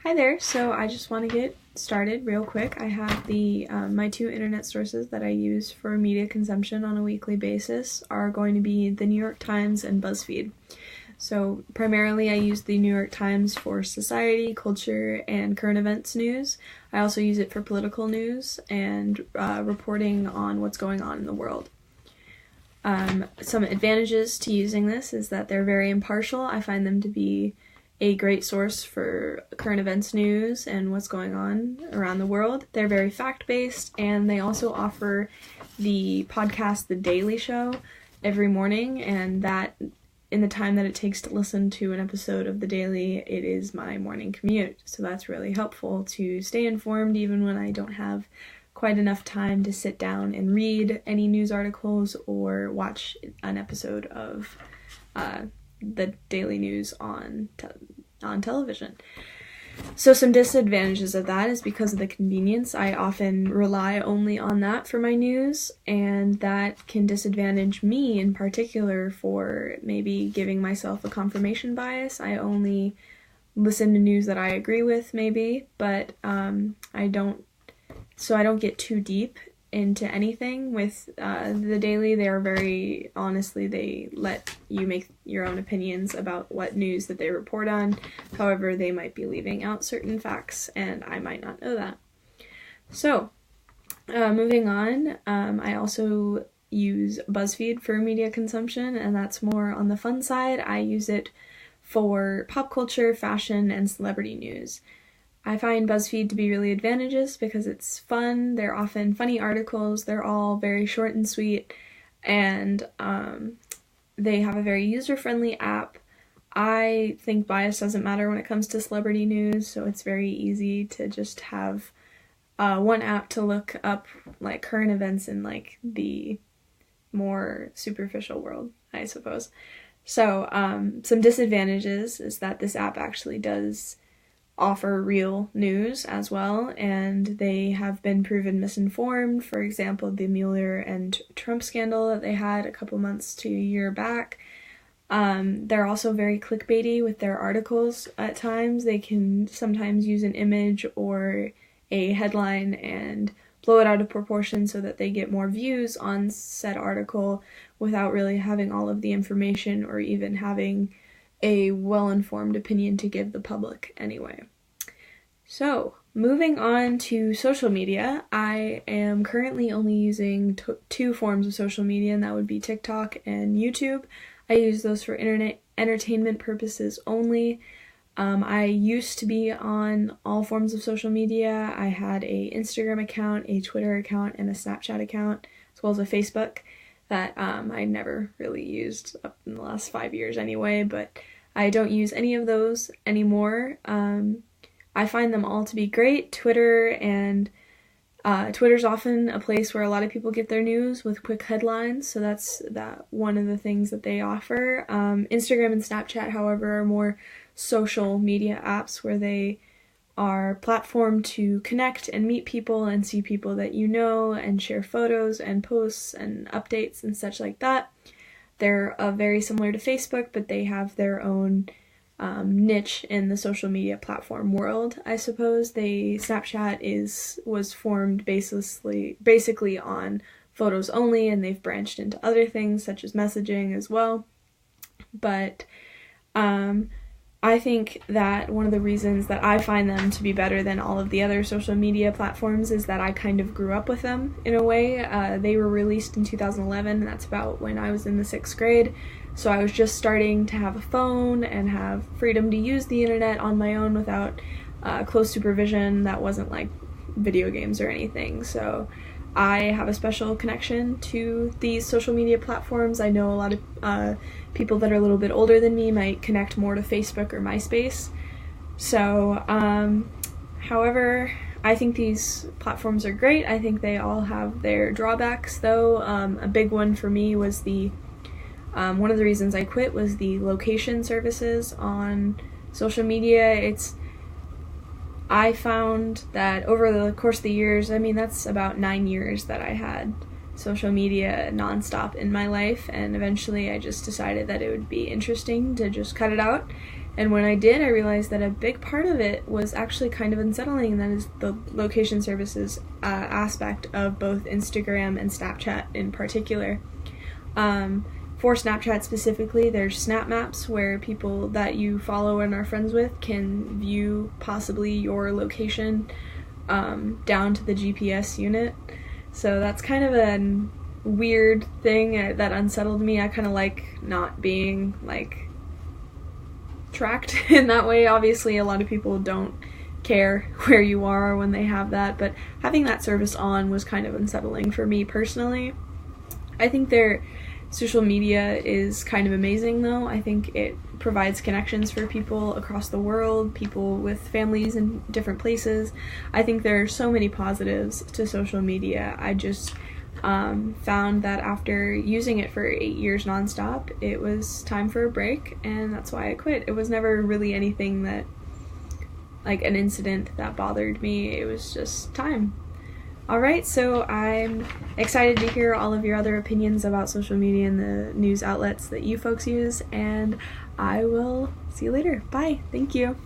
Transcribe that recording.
Hi there. So I just want to get started real quick. I have my two internet sources that I use for media consumption on a weekly basis are going to be the New York Times and BuzzFeed. So primarily I use the New York Times for society, culture, and current events news. I also use it for political news and reporting on what's going on in the world. Some advantages to using this is that they're very impartial. I find them to be a great source for current events news and what's going on around the world. They're very fact-based, and they also offer the podcast The Daily Show every morning, and that in the time that it takes to listen to an episode of The Daily, it is my morning commute. So that's really helpful to stay informed even when I don't have quite enough time to sit down and read any news articles or watch an episode of the daily news on television. So some disadvantages of that is because of the convenience. I often rely only on that for my news, and that can disadvantage me in particular for maybe giving myself a confirmation bias. I only listen to news that I agree with maybe, but I don't get too deep into anything with the Daily. They are very, honestly, they let you make your own opinions about what news that they report on. However, they might be leaving out certain facts, and I might not know that. So, moving on, I also use BuzzFeed for media consumption, and that's more on the fun side. I use it for pop culture, fashion, and celebrity news. I find BuzzFeed to be really advantageous because it's fun. They're often funny articles. They're all very short and sweet, and they have a very user-friendly app. I think bias doesn't matter when it comes to celebrity news, so it's very easy to just have one app to look up like current events in like the more superficial world, I suppose. So some disadvantages is that this app actually does offer real news as well, and they have been proven misinformed. For example, the Mueller and Trump scandal that they had a couple months to a year back. They're also very clickbaity with their articles at times. They can sometimes use an image or a headline and blow it out of proportion so that they get more views on said article without really having all of the information or even having a well-informed opinion to give the public anyway. So, moving on to social media, I am currently only using two forms of social media, and that would be TikTok and YouTube. I use those for internet entertainment purposes only. I used to be on all forms of social media. I had a Instagram account, a Twitter account, and a Snapchat account, as well as a Facebook that I never really used up in the last 5 years anyway, but I don't use any of those anymore. I find them all to be great. Twitter's often a place where a lot of people get their news with quick headlines, so that's one of the things that they offer. Instagram and Snapchat, however, are more social media apps where they are platformed to connect and meet people and see people that you know and share photos and posts and updates and such like that. They're very similar to Facebook, but they have their own niche in the social media platform world, I suppose. Snapchat was formed basically on photos only, and they've branched into other things such as messaging as well. But I think that one of the reasons that I find them to be better than all of the other social media platforms is that I kind of grew up with them in a way. They were released in 2011, and that's about when I was in the 6th grade. So I was just starting to have a phone and have freedom to use the internet on my own without close supervision that wasn't like video games or anything. So I have a special connection to these social media platforms. I know a lot of people that are a little bit older than me might connect more to Facebook or MySpace. So, however, I think these platforms are great. I think they all have their drawbacks, though. A big one for me was one of the reasons I quit was the location services on social media. I found that over the course of the years, that's about 9 years that I had social media nonstop in my life, and eventually I just decided that it would be interesting to just cut it out And when I did, I realized that a big part of it was actually kind of unsettling, and that is the location services aspect of both Instagram and Snapchat in particular. For Snapchat specifically, there's snap maps where people that you follow and are friends with can view possibly your location down to the GPS unit. So that's kind of a weird thing that unsettled me. I kind of like not being like tracked in that way. Obviously, a lot of people don't care where you are when they have that, but having that service on was kind of unsettling for me personally. I think their social media is kind of amazing though. I think it provides connections for people across the world, people with families in different places. I think there are so many positives to social media. I just found that after using it for 8 years nonstop, it was time for a break, and that's why I quit. It was never really anything that, like an incident that bothered me. It was just time. Alright, so I'm excited to hear all of your other opinions about social media and the news outlets that you folks use, and I will see you later. Bye. Thank you.